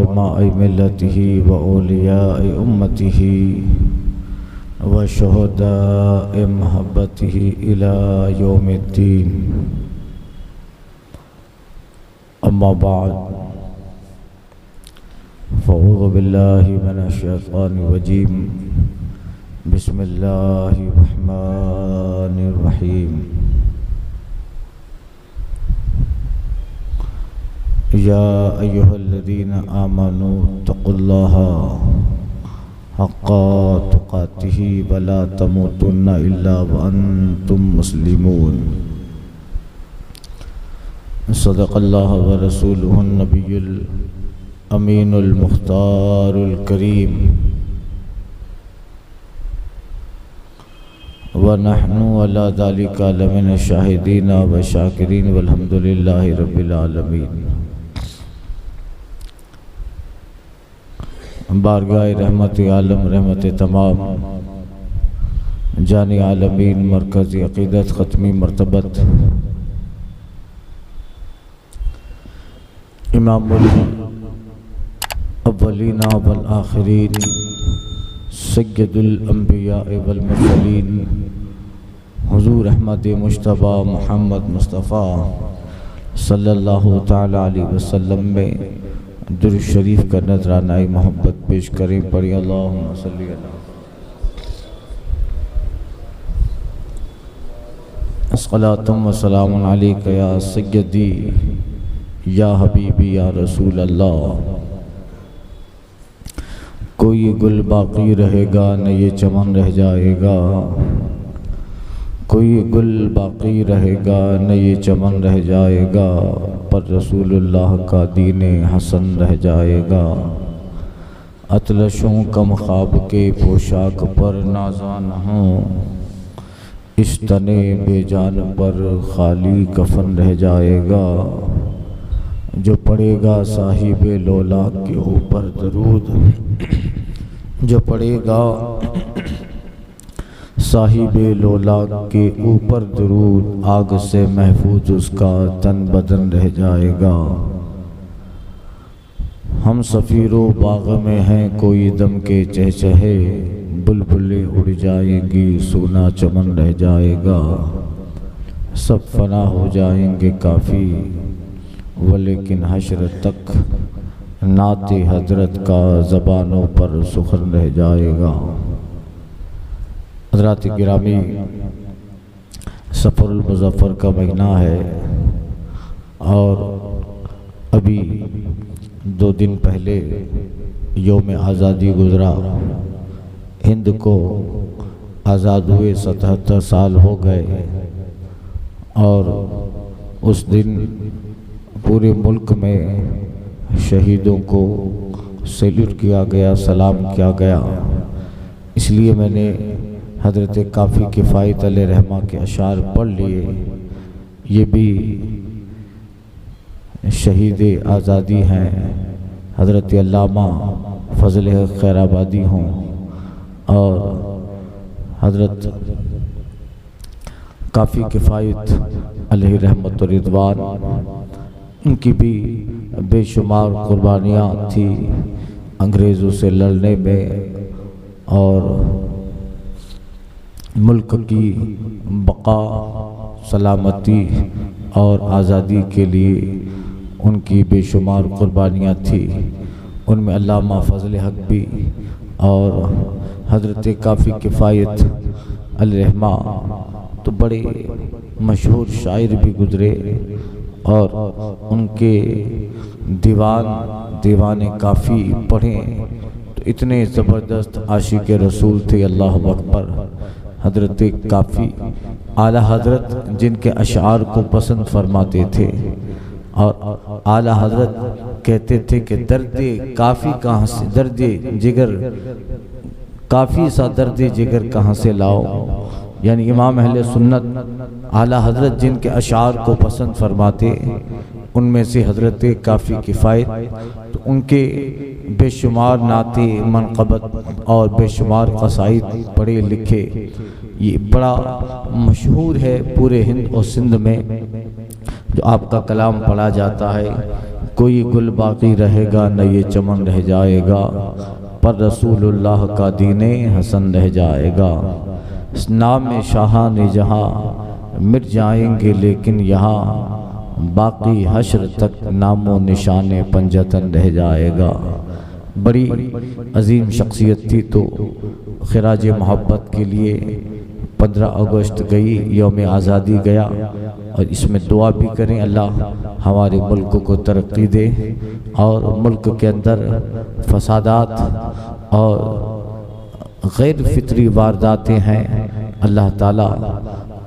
وعلماء ملته وأولياء أمته وشهداء محبته إلى يوم الدين. أما بعد فأعوذ بالله من الشيطان الرجيم. بسم الله الرحمن الرحيم. يا أيها الذين آمنوا اتقوا الله حق تقاته ولا تموتن إلا وأنتم مسلمون. صدق الله ورسوله النبي الأمين المختار الكريم. ونحن على ذلك لمن الشاهدين والشاكرين والحمد لله رب العالمين. بارگاہ رحمت عالم رحمت تمام جان عالمین مرکز عقیدت ختمی مرتبت امام الاولین والآخرین سید الانبیاء والمرسلین حضور احمد مجتبی محمد مصطفیٰ صلی اللہ تعالی علیہ وسلم میں درود شریف کا نذرانہ محبت پیش کریں. پڑھی اللہم صلی اللہ الصلاۃ والسلام علیک یا سیدی یا حبیبی یا رسول اللہ. کوئی گل باقی رہے گا نہ یہ چمن رہ جائے گا. کوئی گل باقی رہے گا نہ یہ چمن رہ جائے گا. پر رسول اللہ کا دین حسن رہ جائے گا. اطلسوں کم خواب کے پوشاک پر نازان ہوں. اس تن بے جان پر خالی کفن رہ جائے گا. جو پڑے گا صاحب لولاک کے اوپر درود، جو پڑے گا صاحب لولاک کے اوپر درود، آگ سے محفوظ اس کا تن بدن رہ جائے گا. ہم سفیر و باغ میں ہیں کوئی دم کے چہچہے. بلبلیں اڑ جائیں گی سونا چمن رہ جائے گا. سب فنا ہو جائیں گے کافی ولیکن حشر تک نعت حضرت کا زبانوں پر سخن رہ جائے گا. حضرات گرامی، سفر المظفر کا مہینہ ہے اور ابھی 2 دن پہلے یوم آزادی گزرا. ہند کو آزاد ہوئے 77 سال ہو گئے اور اس دن پورے ملک میں شہیدوں کو سیلیوٹ کیا گیا، سلام کیا گیا. اس لیے میں نے حضرت کافی کفایت علیہ رحمہ کے اشعار پڑھ لیے. یہ بھی شہید آزادی ہیں، حضرت علامہ فضل خیر آبادی ہوں اور حضرت کافی کفایت علیہ رحمت و رضوان. ان کی بھی بے شمار قربانیاں تھی انگریزوں سے لڑنے میں اور ملک کی بقا، سلامتی اور آزادی کے لیے ان کی بے شمار قربانیاں تھیں. ان میں علامہ فضل حق بھی اور حضرت کافی کفایت علیہ رحمہ تو بڑے مشہور شاعر بھی گزرے اور ان کے دیوان کافی پڑھیں تو اتنے زبردست عاشق رسول تھے. اللہ اکبر. حضرت کافی اعلیٰ حضرت جن کے اشعار کو پسند فرماتے تھے اور اعلیٰ حضرت کہتے تھے کہ درد کافی کہاں سے، درد جگر کافی سا درد جگر کہاں سے لاؤ. یعنی امام اہل سنت اعلیٰ حضرت جن کے اشعار کو پسند فرماتے ان میں سے حضرت کافی کفایت. تو ان کے بے شمار نعتیں منقبت اور بے شمار قصائد پڑھے لکھے. یہ بڑا مشہور ہے پورے ہند اور سندھ میں جو آپ کا کلام پڑھا جاتا ہے. کوئی گل باقی رہے گا نہ یہ چمن رہ جائے گا، پر رسول اللہ کا دین حسن رہ جائے گا۔ اس نام شاہان جہاں مٹ جائیں گے لیکن یہاں، باقی حشر تک نام و نشان پنجتن رہ جائے گا۔ بڑی عظیم شخصیت تھی، تو خراج محبت کے لیے 15 اگست گئی، یوم آزادی گیا، اور اس میں دعا بھی کریں اللہ ہمارے ملک کو ترقی دے، اور ملک کے اندر فسادات اور غیر فطری وارداتیں ہیں، اللہ تعالیٰ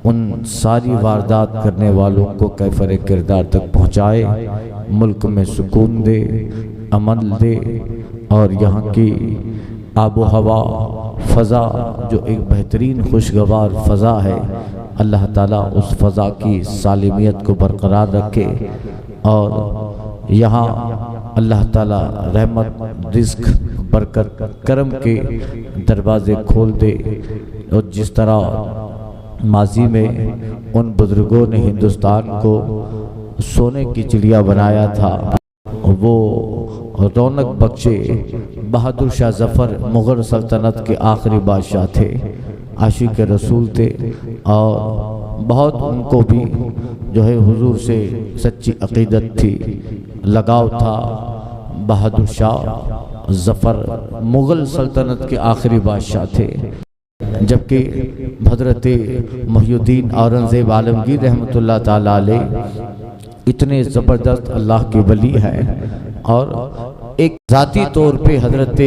ان ساری واردات کرنے والوں کو کیفر کردار تک پہنچائے، ملک میں سکون دے، امن دے، اور یہاں کی آب و ہوا، فضا جو ایک بہترین خوشگوار فضا ہے، اللہ تعالیٰ اس فضا کی سالمیت کو برقرار رکھے، اور یہاں اللہ تعالیٰ رحمت، رزق، برکت، کرم کے دروازے کھول دے، اور جس طرح ماضی میں ان بزرگوں نے ہندوستان کو سونے کی چڑیا بنایا تھا، وہ رونق بخشے بہادر شاہ ظفر مغل سلطنت کے آخری بادشاہ تھے، عاشق رسول تھے، اور بہت ان کو بھی جو ہے حضور سے سچی عقیدت تھی، لگاؤ تھا۔ بہادر شاہ ظفر مغل سلطنت کے آخری بادشاہ تھے، جبکہ حضرت محی الدین اورنگزیب عالمگیر رحمۃ اللہ تعالیٰ علیہ اتنے زبردست اللہ کے ولی ہیں، اور ایک ذاتی طور پہ حضرت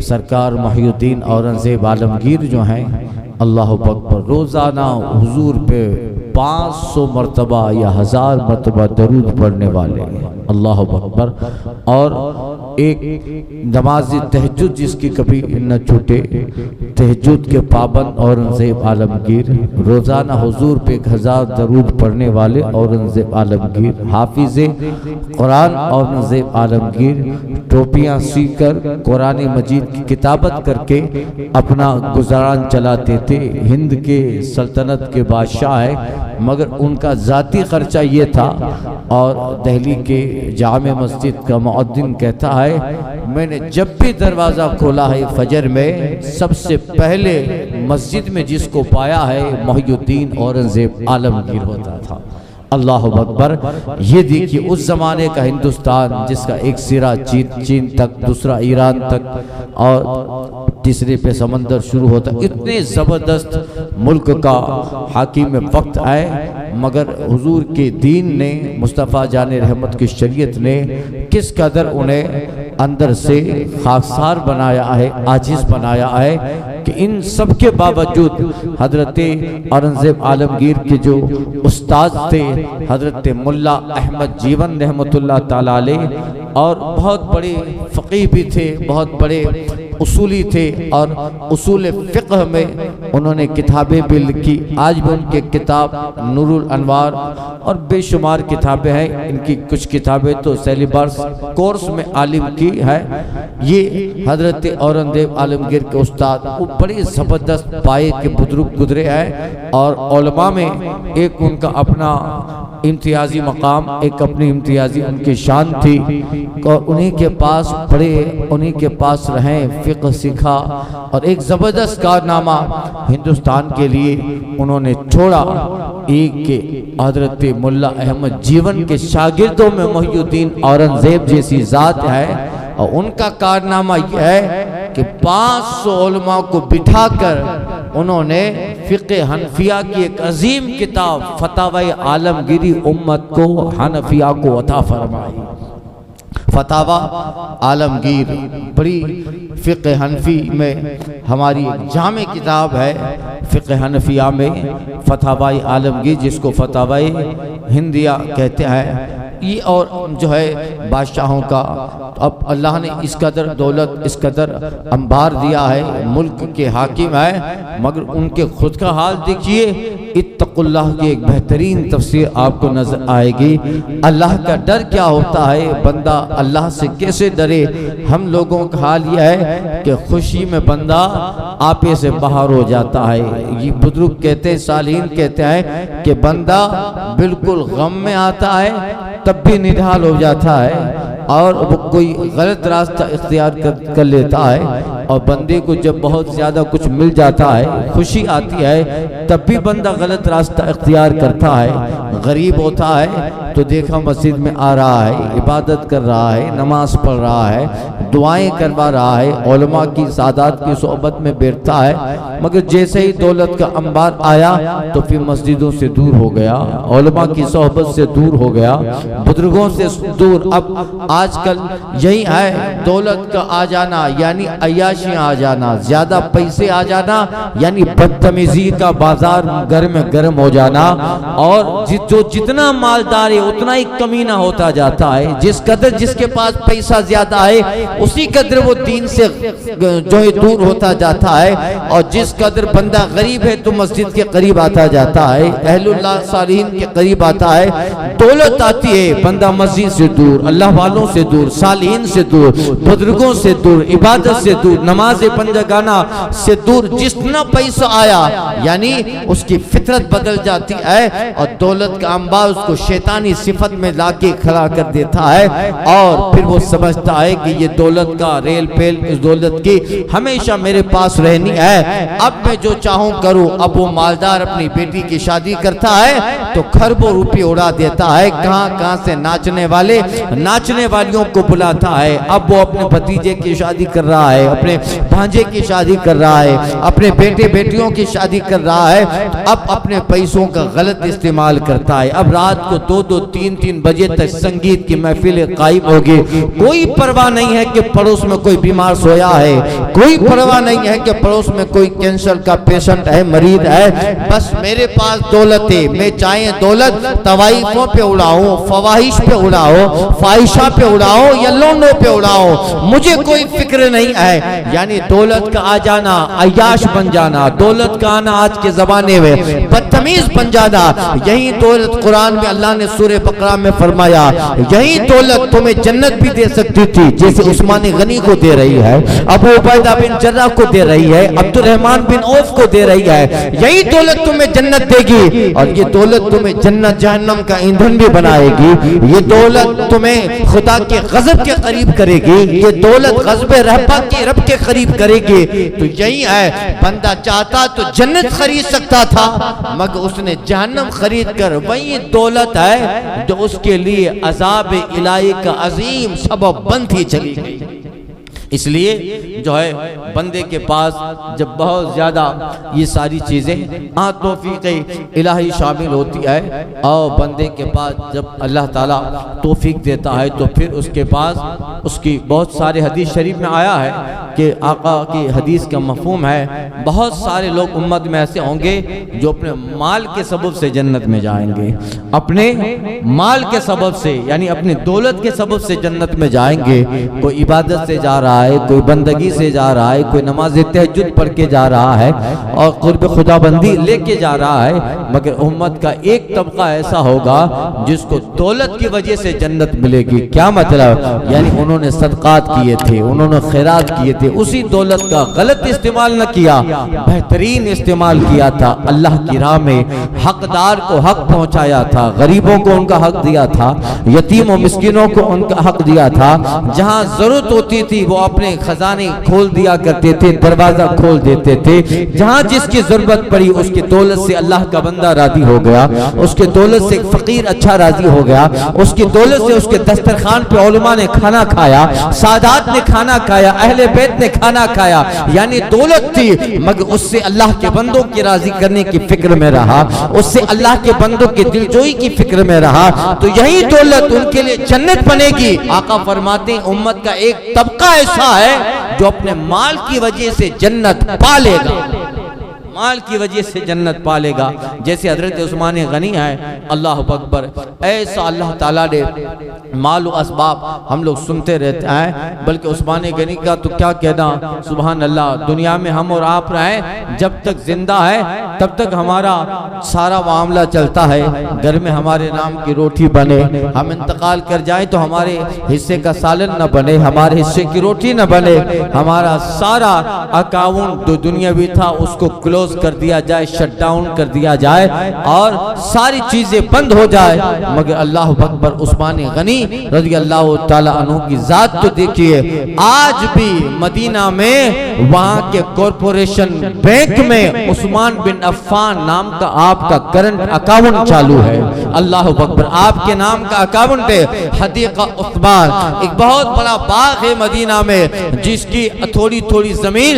سرکار محی الدین اورنگزیب عالمگیر جو ہیں، اللہ اکبر، روزانہ حضور پہ 500 مرتبہ یا 1000 مرتبہ درود پڑھنے والے، اللہ اکبر، اور ایک نماز تہجد جس کی کبھی نہ چھوٹے، تہجد کے پابند اورنگزیب عالمگیر، روزانہ حضور پہ 1000 درود پڑھنے والے اورنگزیب عالمگیر، حافظ قرآن اورنگزیب عالمگیر، ٹوپیاں سی کر قرآن مجید کی کتابت کر کے اپنا گزاران چلاتے تھے۔ ہند کے سلطنت کے بادشاہ ہے، مگر ان کا ذاتی خرچہ یہ تھا، اور دہلی کے جامع مسجد کا مؤذن کہتا ہے، میں نے جب بھی دروازہ کھولا ہے فجر میں، سب سے پہلے مسجد میں جس کو پایا ہے محی الدین اورنگزیب عالمگیر ہوتا تھا۔ اللہ اکبر۔ یہ دیکھیے اس زمانے کا ہندوستان جس کا ایک سرا چین تک، دوسرا ایران تک، اور تیسرے پہ سمندر شروع ہوتا، اتنے زبردست ملک کا حاکم وقت آئے، مگر حضور کے دین نے، مصطفیٰ جان رحمت کی شریعت نے کس قدر انہیں اندر سے خاکسار بنایا ہے، عاجز بنایا ہے، کہ ان سب کے باوجود حضرت اورنگزیب عالمگیر کے جو استاد تھے حضرت ملا احمد جیون رحمت اللہ تعالیٰ علیہ، اور بہت بڑے فقیہ بھی تھے، بہت بڑے اصولی تھے، اور اصول فقہ میں انہوں نے کتابیں بھی لکھی، آج بھی ان کے کتاب نور الانوار اور بے شمار کتابیں ہیں، ان کی کچھ کتابیں تو سیلیبس کورس میں عالم کی ہے۔ یہ حضرت اورنگزیب عالمگیر کے استاد، وہ بڑی زبردست پائے کے بزرگ گزرے ہیں، اور علماء میں ایک ان کا اپنا امتیازی مقام، ایک اپنی امتیازی ان کی شان تھی، اور انہی کے پاس پڑھے، انہی کے پاس رہیں، فقہ سیکھا، اور ایک زبردست کارنامہ ہندوستان کے لیے انہوں نے چھوڑا۔ ایک کے حضرت ملا احمد جیون کے شاگردوں میں محی الدین اورنگزیب جیسی ذات ہے، اور ان کا کارنامہ یہ ہے کہ 500 علماء کو بٹھا کر انہوں نے فقہ حنفیہ کی ایک عظیم کتاب فتاوی عالمگیری امت کو، حنفیہ کو عطا فرمائی۔ فتاوی عالمگیر بڑی فقہ حنفی میں ہماری جامع کتاب ہے، فقہ حنفیہ میں فتاوی عالمگیر، جس کو فتاوی ہندیہ کہتے ہیں۔ یہ اور جو ہے بادشاہوں کا، اب اللہ نے اس قدر دولت، اس قدر انبار دیا ہے، ملک کے حاکم ہے، مگر ان کے خود کا حال دیکھیے۔ اتقوا اللہ کی ایک بہترین تفسیر آپ کو نظر آئے گی۔ اللہ کا ڈر کیا ہوتا ہے، بندہ اللہ سے کیسے ڈرے۔ ہم لوگوں کا حال یہ ہے کہ خوشی میں بندہ آپے سے باہر ہو جاتا ہے۔ یہ بزرگ کہتے ہیں، صالحین کہتے ہیں کہ بندہ بالکل غم میں آتا ہے تب بھی نڈھال ہو جاتا ہے اور وہ کوئی غلط راستہ اختیار کر لیتا ہے، اور بندے کو جب بہت زیادہ کچھ مل جاتا ہے، خوشی آتی ہے، تب بھی بندہ غلط راستہ اختیار کرتا ہے۔ غریب ہوتا ہے تو دیکھا مسجد میں آ رہا ہے، عبادت کر رہا ہے، نماز پڑھ رہا ہے، دعائیں کروا رہا ہے، علماء کی سادات کی صحبت میں بیٹھتا ہے، مگر جیسے ہی دولت کا انبار آیا تو پھر مسجدوں سے دور ہو گیا، علماء کی صحبت سے دور ہو گیا، بزرگوں سے دور۔ اب آج کل یہی ہے، دولت کا آ جانا یعنی عیاشیاں آ جانا، زیادہ پیسے آ جانا یعنی بدتمیزی کا بازار گھر میں گرم ہو جانا، اور جو جتنا مالدار ہے اتنا ہی کمینہ ہوتا جاتا ہے۔ جس قدر جس کے پاس پیسہ زیادہ ہے اسی قدر وہ دین سے جو ہے دور ہوتا جاتا ہے، اور جس قدر بندہ غریب ہے تو مسجد کے قریب آتا جاتا ہے، اہل اللہ صالحین کے قریب آتا ہے۔ دولت آتی ہے، بندہ مسجد سے دور، اللہ والوں سے دور، صالحین سے دور، بزرگوں سے دور، عبادت سے دور، نماز بندگانہ سے دور۔ جتنا پیسہ آیا یعنی اس کی فطرت بدل جاتی ہے، اور دولت کا انبار اس کو شیطانی صفت میں لا کے کھڑا کر دیتا ہے، اور پھر وہ سمجھتا ہے کہ یہ دولت کا ریل پیل اس دولت کی ہمیشہ میرے پاس رہنی ہے، اب میں جو چاہوں کروں۔ اب وہ مالدار اپنی بیٹی کی شادی کرتا ہے تو خربوں روپے اڑا دیتا ہے، کہاں کہاں سے ناچنے والیوں کو بلاتا ہے۔ اب وہ اپنے بھتیجے کی شادی کر رہا ہے، اپنے بھانجے کی شادی کر رہا ہے، اپنے بیٹے بیٹیوں کی شادی کر رہا ہے، اب اپنے پیسوں کا غلط استعمال کرتا ہے۔ اب رات کو 2-2 3-3 بجے تک سنگیت کی محفلیں قائم ہوگی، کوئی پرواہ نہیں ہے کہ پڑوس میں کوئی بیمار سویا ہے، کوئی پرواہ نہیں ہے کہ پڑوس میں کوئی کینسر کا پیشنٹ ہے، مریض ہے، بس میرے پاس دولت ہے، میں چاہے دولت طوائفوں پہ اڑاؤں، فواہش پہ اڑاؤں، فاحشہ پہ اڑاؤں یا لونڈوں پہ اڑاؤں، مجھے کوئی فکر نہیں ہے۔ یعنی دولت کا آ جانا عیاش بن جانا، دولت کا آنا آج کے زمانے میں بدتمیز بن جانا۔ یہی دولت قرآن میں اللہ نے سورہ بقرہ میں فرمایا، یہی دولت تمہیں جنت بھی دے سکتی تھی، جیسے عثمان غنی کو دے رہی ہے، ابو عبیدہ بن جراح کو دے رہی ہے، عبد الرحمن بن عوف کو دے رہی ہے۔ یہی دولت تمہیں جنت دے گی، اور یہ دولت تمہیں جنت جہنم کا ایندھن بھی بنائے گی۔ یہ دولت تمہیں خدا کے غضب کے قریب کرے گی، یہ دولت غضب رب کے قریب کرے گی۔ تو یہی ہے، بندہ چاہتا تو جنت خرید سکتا تھا، مگر اس نے جہنم خرید کر وہی دولت ہے جو اس کے لیے عذاب الہی کا عظیم سبب بنتی چلی گئی۔ اس لیے جو ہے بندے کے پاس جب بہت زیادہ یہ ساری چیزیں توفیق الہی شامل ہوتی ہے، اور بندے کے پاس جب اللہ تعالیٰ توفیق دیتا ہے تو پھر اس کے پاس اس کی بہت سارے حدیث شریف میں آیا ہے کہ آقا کی حدیث کا مفہوم ہے، بہت سارے لوگ امت میں ایسے ہوں گے جو اپنے مال کے سبب سے جنت میں جائیں گے، اپنے مال کے سبب سے یعنی اپنی دولت کے سبب سے جنت میں جائیں گے۔ کوئی عبادت سے جا رہا ہے، کوئی بندگی سے جا رہا ہے، کوئی نماز تہجد پڑھ کے جا رہا ہے اور قرب خدا بندی لے کے جا رہا ہے، مگر امت کا ایک طبقہ ایسا ہوگا جس کو دولت کی وجہ سے جنت ملے گی۔ کیا مطلب؟ یعنی انہوں نے صدقات کیے تھے، انہوں نے خیرات کیے تھے، اسی دولت کا غلط استعمال نہ کیا، بہترین استعمال کیا تھا، اللہ کی راہ میں حقدار کو حق پہنچایا تھا، غریبوں کو ان کا حق دیا تھا، یتیم و مسکینوں کو ان کا حق دیا تھا، جہاں ضرورت ہوتی تھی وہ اپنے خزانے کھول دیا کرتے تھے، دروازہ کھول دیتے تھے، جہاں جس کی ضرورت پڑی اس کی دولت سے اللہ کا بندہ راضی ہو گیا، اس کی دولت سے فقیر اچھا راضی ہو گیا، اس کی دولت سے اس کے دسترخوان پہ علماء نے کھانا کھایا، سادات نے کھانا کھایا، اہل بیت نے کھانا کھایا۔ یعنی دولت تھی مگر اس سے اللہ کے بندوں کی راضی کرنے کی فکر میں رہا، اس سے اللہ کے بندوں کی دلجوئی کی فکر میں رہا، تو یہی دولت ان کے لیے جنت بنے گی۔ آقا فرماتے ہیں امت کا ایک طبقہ ایسا ہے جو اپنے مال کی وجہ سے جنت پالے گا، مال کی وجہ سے جنت پالے گا، جیسے حضرت عثمان غنی ہے، اللہ اکبر، ایسا اللہ تعالیٰ نے مال و اسباب ہم لوگ سنتے رہتے ہیں، بلکہ عثمان غنی کا تو کیا کہنا، سبحان اللہ، دنیا میں ہم اور آپ رہیں، جب تک زندہ ہے تب تک ہمارا سارا معاملہ چلتا ہے، گھر میں ہمارے نام کی روٹی بنے، ہم انتقال کر جائیں تو ہمارے حصے کا سالن نہ بنے، ہمارے حصے کی روٹی نہ بنے، ہمارا سارا اکاؤنٹ جو دنیاوی تھا اس کو کلوز کلوز کر دیا جائے، شٹ ڈاؤن کر دیا جائے اور ساری چیزیں بند ہو جائے، مگر اللہ اکبر عثمان غنی رضی اللہ تعالی عنہ کی ذات تو دیکھیے، آج بھی مدینہ میں وہاں کے کارپوریشن بینک میں عثمان بن عفان نام کا آپ کا کرنٹ اکاؤنٹ چالو ہے۔ اللہ اکبر، آپ کے نام کا اکاؤنٹ ہے۔ حدیقہ عثمان ایک بہت بڑا باغ ہے مدینہ میں، جس کی تھوڑی تھوڑی زمین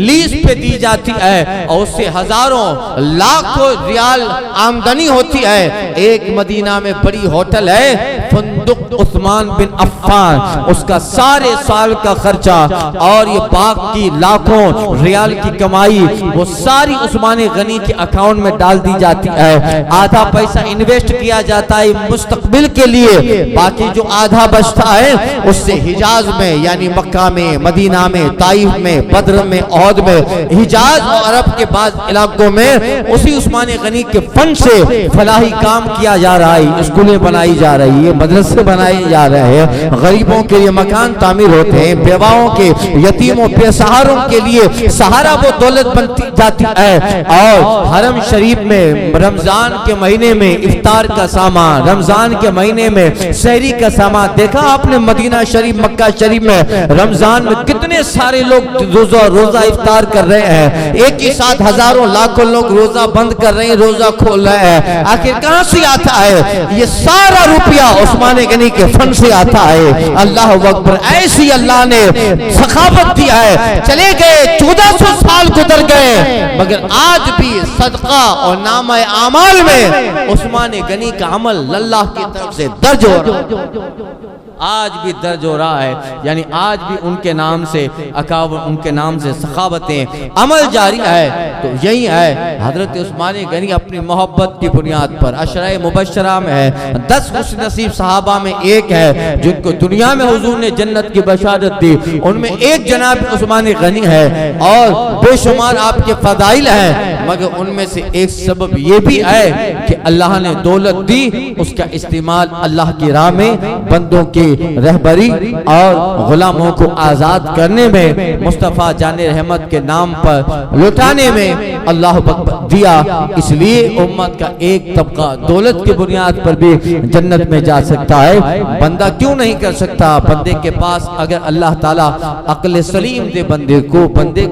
لیز پہ دی جاتی ہے اور اس سے ہزاروں لاکھوں ریال آمدنی ہوتی ہے۔ ایک مدینہ میں بڑی ہوٹل ہے فندق عثمان بن عفان، اس کا سارے سال کا خرچہ اور یہ باغ کی لاکھوں ریال کی کمائی وہ ساری عثمان غنی کے اکاؤنٹ میں ڈال دی جاتی ہے۔ آدھا پیسہ انویسٹ کیا جاتا ہے مستقبل کے لیے، باقی جو آدھا بچتا ہے اس سے حجاز میں یعنی مکہ میں، مدینہ میں، طائف میں، بدر میں، احد میں، حجاز اور عرب کے بعض علاقوں میں اسی عثمان غنی کے فنڈ سے فلاحی کام کیا جا رہا ہے، اسکولیں بنائی جا رہی ہے، مدرسے بنائے جا رہے ہیں، غریبوں کے لیے مکان تعمیر ہوتے ہیں، بیواؤں کے، یتیموں، بے سہاروں کے لیے سہارا وہ دولت بنتی جاتی ہے۔ اور حرم شریف میں رمضان کے مہینے میں افطار کا سامان، رمضان کے مہینے میں سحری کا سامان دیکھا آپ نے؟ مدینہ شریف، مکہ شریف میں رمضان میں کتنے سارے لوگ روزہ افطار کر رہے ہیں، ایک ہی ساتھ ہزاروں لاکھوں لوگ روزہ بند کر رہے ہیں، روزہ کھول رہے ہیں۔ آخر کہاں سے آتا ہے یہ سارا روپیہ؟ عثمان غنی کے فن سے آتا ہے۔ اللہ اکبر، ایسی اللہ نے سخاوت دیا ہے۔ چلے گئے 1400 سال گزر گئے، مگر آج بھی صدقہ اور نامہ اعمال میں عثمان غنی کا عمل اللہ کی طرف سے درج ہو رہا ہے، آج بھی درج ہو رہا ہے، یعنی آج بھی ان کے نام سے اکاون، ان کے نام سے سخاوتیں عمل جاری ہے۔ تو یہی ہے حضرت عثمان غنی اپنی محبت کی بنیاد پر عشرہ مبشرہ میں ہے، 10 خوش نصیب صحابہ میں ایک ہے جن کو دنیا میں حضور نے جنت کی بشارت دی، ان میں ایک جناب عثمان غنی ہے اور بے شمار آپ کے فضائل ہیں، مگر ان میں سے ایک سبب یہ بھی ہے کہ اللہ نے دولت دی، اس کا استعمال اللہ کی راہ میں بندوں کی رہبری اور غلاموں کو آزاد کرنے میں، مصطفیٰ جان رحمت کے نام پر لٹانے میں اللہ دیا۔ اس لیے امت کا ایک طبقہ دولت کی بنیاد پر بھی جنت میں جا سکتا ہے، بندہ کیوں نہیں کر سکتا؟ بندے کے پاس اگر اللہ تعالیٰ عقل سلیم دے بندے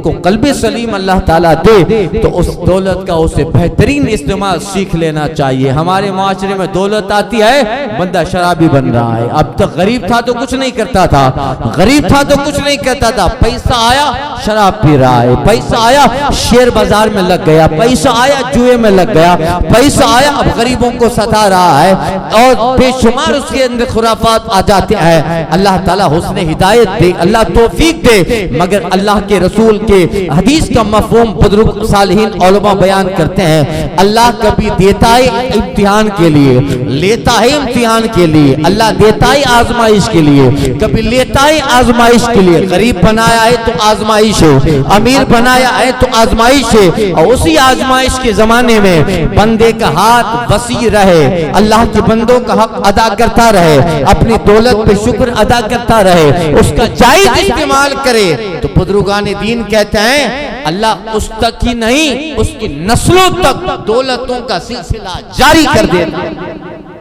کو قلب سلیم اللہ تعالیٰ دے تو اس دولت کا اسے بہترین استعمال سیکھ لینا چاہیے۔ ہمارے معاشرے میں دولت آتی ہے، بندہ شرابی بن رہا ہے۔ اب تک غریب تھا تو کچھ نہیں کرتا تھا، غریب تھا تو کچھ نہیں کرتا تھا، پیسہ آیا شراب پی رہا ہے، پیسہ آیا شیئر بازار میں لگ گیا، پیسہ آیا جوئے میں لگ گیا، پیسہ آیا اب غریبوں کو ستا رہا ہے اور بے شمار اس کے اندر خرافات آ جاتے ہیں۔ اللہ تعالیٰ حسن ہدایت دے، اللہ توفیق دے، مگر اللہ کے رسول کے حدیث کا مفہوم بزرگ صالحین علماء بیان کرتے ہیں، اللہ کبھی دیتا ہے امتحان کے لیے، لیتا ہے امتحان کے لیے، اللہ دیتا ہے آزمائش کے لیے، کبھی لیتا ہے آزمائش کے لیے۔ غریب بنایا ہے تو آزمائش ہے، امیر بنایا ہے تو آزمائش ہے، اور اسی آزمائش کے زمانے میں بندے کا ہاتھ وسیع رہے، اللہ کے بندوں کا حق ادا کرتا رہے، اپنی دولت پہ شکر ادا کرتا رہے، اس کا جائز استعمال کرے، تو بزرگان دین کہتے ہیں اللہ اس تک ہی نہیں، اس کی نسلوں تک دولتوں کا سلسلہ جاری کر دیتا ہے،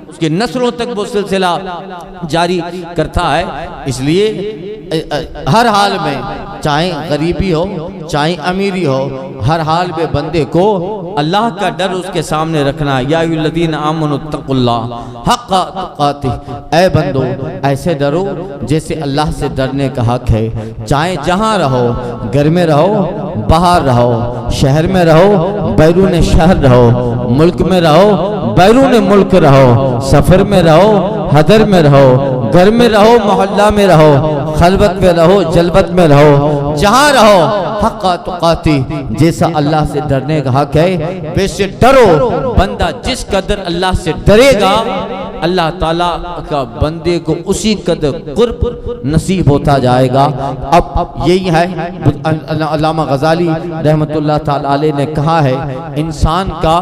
اس کی نسلوں تک وہ سلسلہ جاری کرتا ہے۔ اس لیے ہر حال میں چاہے غریبی ہو چاہے امیری ہو، ہر حال میں بندے کو اللہ کا ڈر اس کے سامنے رکھنا۔ یا ایھا الذین آمنوا اتقوا اللہ حق تقاتہ، اے بندو ایسے ڈرو جیسے اللہ سے ڈرنے کا حق ہے، چاہے جہاں رہو، گھر میں رہو، باہر رہو، شہر میں رہو، بیرون شہر رہو، ملک میں رہو، بیرون ملک رہو، سفر میں رہو، حضر میں رہو، گھر میں رہو، محلہ میں رہو، خلوت میں رہو، جلوت میں رہو، جہاں رہو، حق تقاتی، جیسا اللہ سے ڈرنے کا حق ہے بے سے ڈرو۔ بندہ جس قدر اللہ سے ڈرے گا، اللہ تعالیٰ کا بندے کو اسی قدر قرب نصیب ہوتا جائے گا۔ اب یہی ہے علامہ غزالی رحمت اللہ تعالیٰ علیہ نے کہا ہے، انسان کا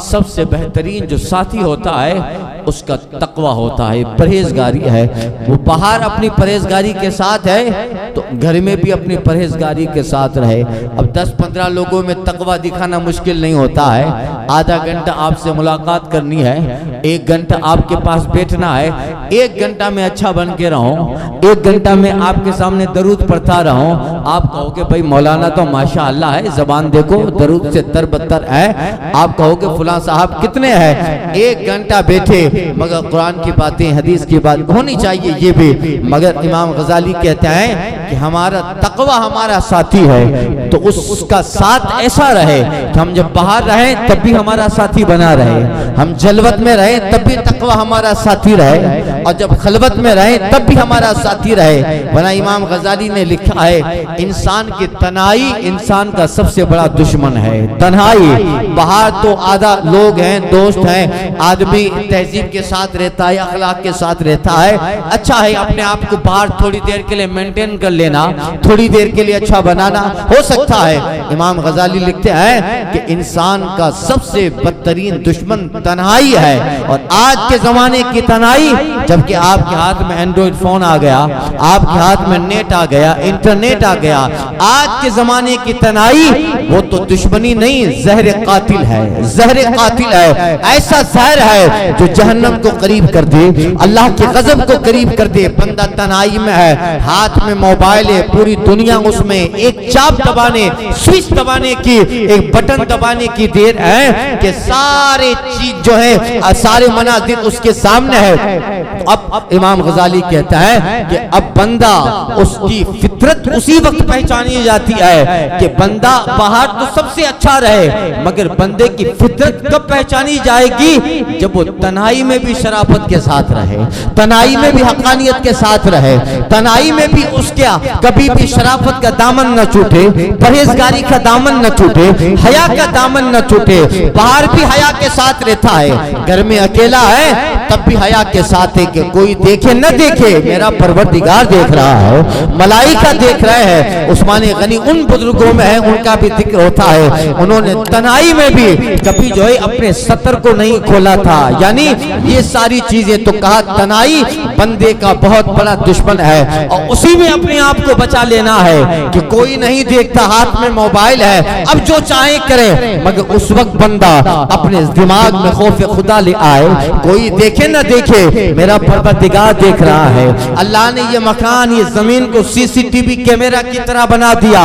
سب سے بہترین جو ساتھی ہوتا ہے اس کا تقوی ہوتا ہے، پرہیزگاری ہے۔ وہ باہر اپنی پرہیزگاری کے ساتھ ہے تو گھر میں بھی اپنی پرہیزگاری کے ساتھ رہے۔ اب 10-15 لوگوں میں تقوی دکھانا مشکل نہیں ہوتا ہے۔ آدھا گھنٹہ آپ سے ملاقات کرنی ہے، 1 گھنٹہ آپ کے پاس بیٹھنا ہے، 1 گھنٹہ میں اچھا بن کے رہوں، 1 گھنٹہ میں آپ کے سامنے درود پڑھتا رہوں۔ آپ کہو کہ بھائی مولانا تو ماشاءاللہ ہے، زبان دیکھو درود سے تر بتر ہے۔ آپ کہو کہ فلاں صاحب کتنے ہیں، 1 گھنٹہ بیٹھے مگر قرآن کی باتیں، حدیث کی بات ہونی چاہیے یہ بھی۔ مگر امام غزالی کہتے ہیں کہ ہمارا تقوی ہمارا ساتھی ہے، تو اس کا ساتھ ایسا رہے کہ ہم جب باہر رہیں تب بھی ہمارا ساتھی بنا رہے، ہم جلوت میں رہیں تب بھی تقوی ہمارا ساتھی رہے، اور جب خلوت میں رہیں تب بھی ہمارا ساتھی رہے۔ ورنہ امام غزالی نے لکھا ہے انسان کی تنہائی انسان کا سب سے بڑا دشمن ہے۔ تنہائی، باہر تو آدھا لوگ ہیں، دوست ہیں، آدمی تہذیب کے ساتھ رہتا ہے، اخلاق کے ساتھ رہتا ہے، اچھا ہے اپنے آپ کو باہر تھوڑی دیر کے لیے مینٹین کر لینا، تھوڑی دیر کے لیے اچھا بنانا ہو سکتا ہے۔ امام غزالی لکھتے ہیں کہ انسان کا سب سے بدترین دشمن تنہائی ہے، اور آج کے زمانے کی تنہائی، جبکہ آپ کے ہاتھ میں اینڈرائڈ فون آ گیا، آپ کے ہاتھ میں نیٹ آ گیا، انٹرنیٹ آ گیا، آج کے زمانے کی تنہائی وہ تو دشمنی نہیں، زہر قاتل ہے، زہر قاتل ہے، ایسا زہر ہے جو جہنم کو قریب کر دے، اللہ کے غضب کو قریب کر دے۔ بندہ تنہائی میں ہے، ہاتھ میں موبائل ہے، پوری دنیا اس میں ایک چاپ دبانے، سوئچ دبانے کی، ایک بٹن دبانے کی دیر ہے کہ سارے چیز جو ہے، سارے مناظر اس کے سامنے ہے۔ اب امام غزالی کہتا ہے کہ اب بندہ اس کی فطرت اسی وقت پہچانی جاتی ہے کہ بندہ باہر تو سب سے اچھا رہے، مگر بندے کی فطرت کب پہچانی جائے گی؟ جب وہ تنہائی میں بھی شرافت کے ساتھ رہے، تنہائی میں بھی حقانیت کے ساتھ رہے، تنہائی میں بھی اس کے کبھی بھی شرافت کا دامن نہ چھوٹے، پرہیزگاری کا دامن نہ چھوٹے، حیا کا دامن نہ چھوٹے۔ باہر بھی حیا کے ساتھ رہتا ہے، گھر میں اکیلا ہے تب بھی حیا کے ساتھ ہے کہ کوئی دیکھے نہ دیکھے، میرا پروردگار دیکھ رہا ہے، ملائکہ دیکھ رہے ہیں۔ عثمان غنی ان بزرگوں میں ہیں، ان کا بھی ذکر ہوتا ہے، انہوں نے تنہائی میں بھی کبھی جو ہے اپنے ستر کو نہیں کھولا تھا۔ یعنی یہ ساری چیزیں تو کہا تنہائی بندے کا بہت بڑا دشمن ہے، اور اسی میں اپنے آپ کو بچا لینا ہے کہ کوئی نہیں دیکھتا، ہاتھ میں موبائل ہے، اب جو چاہیں کریں، مگر اس وقت بندہ اپنے دماغ میں خوف خدا لے آئے، کوئی دیکھے نہ دیکھے، میرا پروردگار دیکھ رہا ہے۔ اللہ نے یہ مکان، یہ زمین کو CCTV کیمرہ کی طرح بنا دیا،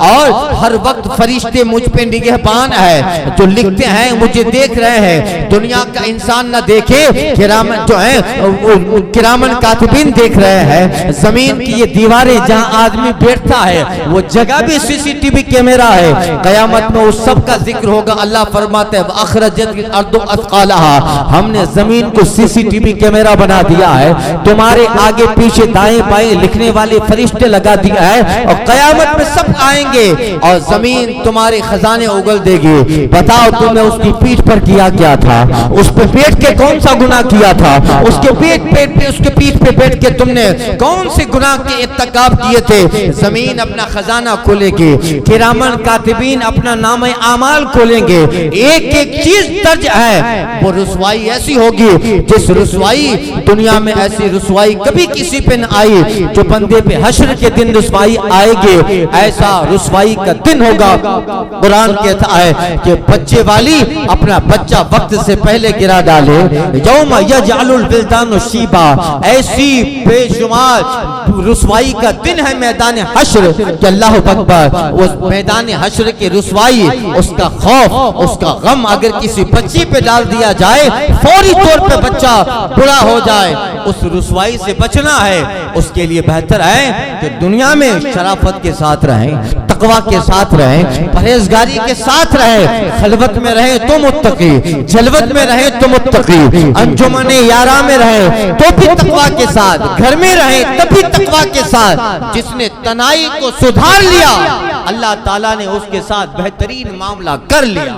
اور ہر وقت فرشتے مجھ پہ نگہبان ہے، جو لکھتے ہیں مجھے دیکھ رہے ہیں۔ دنیا کا انسان نہ دیکھے، کرامن جو ہیں کرامن کاتبین دیکھ رہے ہیں۔ زمین کی یہ دیواریں جہاں آدمی بیٹھتا ہے وہ جگہ بھی CCTV کیمرہ ہے۔ قیامت میں اس سب کا ذکر ہوگا۔ اللہ فرماتے ہیں اخرجت الارض اثقالها، ہم نے زمین کو CCTV کیمرہ بنا دیا ہے، تمہارے آگے پیچھے دائیں بائیں لکھنے والے فرشتے لگا دیا ہے، اور قیامت میں سب آئیں گے اور زمین تمہارے خزانے اگل دے گی۔ بتاؤ تم نے اس کی پیٹھ پر کیا کیا تھا، اس پہ بیٹھ کے کون سا گناہ کیا تھا، اس کے پیٹھ پہ بیٹھ کے تم نے کون سے گناہ کے ارتکاب کیے تھے۔ زمین اپنا خزانہ کھولے گی، کرامن کاتبین اپنا نام اعمال کھولیں گے، ایک ایک چیز درج ہے۔ وہ رسوائی ایسی ہوگی جس رسوائی دنیا میں ایسی رسوائی کبھی کسی پہ نہ آئی جو بندے پہ حشر کے دن رسوائی آئے گی، ایسا رسوائی کا دن ہوگا۔ قرآن کہتا ہے کہ بچے والی اپنا بچہ وقت سے پہلے گرا ڈالے، یوم یجعل الولدان شیبا، ایسی بے شمار رسوائی کا دن ہے میدان حشر کہ اللہ اکبر، اس میدان حشر کی رسوائی، اس کا خوف، اس کا غم اگر کسی بچی پہ ڈال دیا جائے، فوری طور پہ بچہ بڑا ہو جائے، اس رسوائی سے بچنا ہے۔ اس کے لیے بہتر ہے کہ دنیا میں شرافت کے ساتھ رہیں، تقوی کے ساتھ رہیں، پرہیزگاری کے ساتھ رہیں، خلوت میں رہیں تو متقی، جلوت میں رہیں تو متقی، انجمن یارا میں رہیں تو بھی تقوی کے ساتھ، گھر میں رہیں تب بھی تقوی کے ساتھ۔ جس نے تنہائی کو سدھار لیا، اللہ تعالیٰ نے اس کے ساتھ بہترین معاملہ کر لیا۔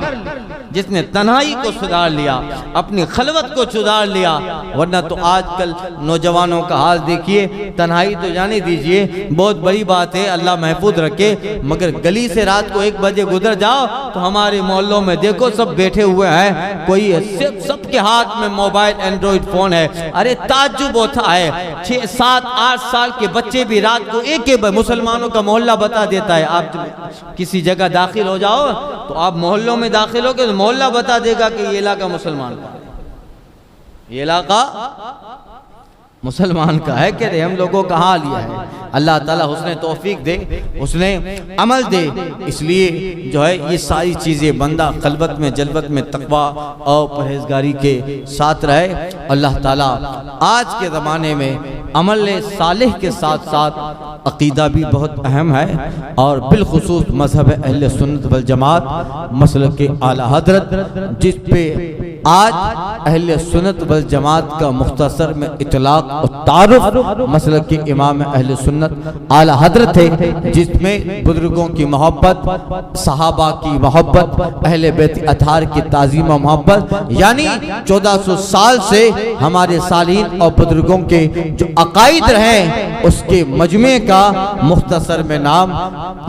جس نے تنہائی کو سدھار لیا، اپنی خلوت کو سدھار لیا۔ ورنہ تو آج کل نوجوانوں کا حال دیکھیے، تنہائی تو جانے دیجئے، بہت بڑی بات ہے، اللہ محفوظ رکھے، مگر گلی سے رات کو 1 بجے گزر جاؤ تو ہمارے محلوں میں دیکھو سب بیٹھے ہوئے ہیں، کوئی سب کے ہاتھ میں موبائل اینڈرائڈ فون ہے۔ ارے تعجب ہوتا ہے، 6 7 8 سال کے بچے بھی رات کو ایک مسلمانوں کا محلہ بتا دیتا ہے۔ آپ کسی جگہ داخل ہو جاؤ تو آپ محلوں میں داخل ہو کے محلہ بتا دے گا کہ یہ علاقہ مسلمان کا ہے، یہ علاقہ مسلمان کا ہے۔ کہ ہم لوگوں کا حال یہ ہے۔ اللہ تعالیٰ حسن توفیق دے، حسن عمل دے۔ اس لیے جو ہے یہ ساری چیزیں بندہ خلوت میں جلوت میں تقوی اور پرہیزگاری کے ساتھ رہے۔ اللہ تعالیٰ آج کے زمانے میں عمل صالح کے ساتھ ساتھ عقیدہ بھی بہت اہم ہے، اور بالخصوص مذہب اہل سنت والجماعت مسلک اعلیٰ حضرت، جس پہ آج اہل سنت والجماعت کا مختصر میں اطلاق اور تعارف مسلک امام اہل سنت اعلیٰ حضرت ہے، جس میں بزرگوں کی محبت، صحابہ کی محبت، اہل بیت اطہار کی تعظیم و محبت، یعنی 1400 سال سے ہمارے صالحین اور بزرگوں کے جو عقائد رہے اس کے مجمع کا مختصر میں نام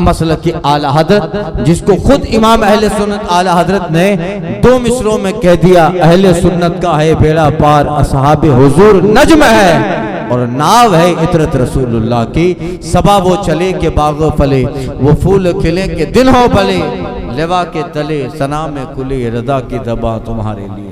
مسلک اعلیٰ حضرت، جس کو خود امام اہل سنت اعلیٰ حضرت نے 2 مصروں میں کہہ دیا، اہل سنت کا ہے بیڑا پار، اصحاب حضور نجم ہے، اور ناو ہے عطرت رسول اللہ کی، صبا وہ چلے کہ باغ و پھلے، وہ پھول کھلے کہ دن ہو بھلے، لوا کے تلے ثنا میں کھلے، رضا کی زباں تمہارے لیے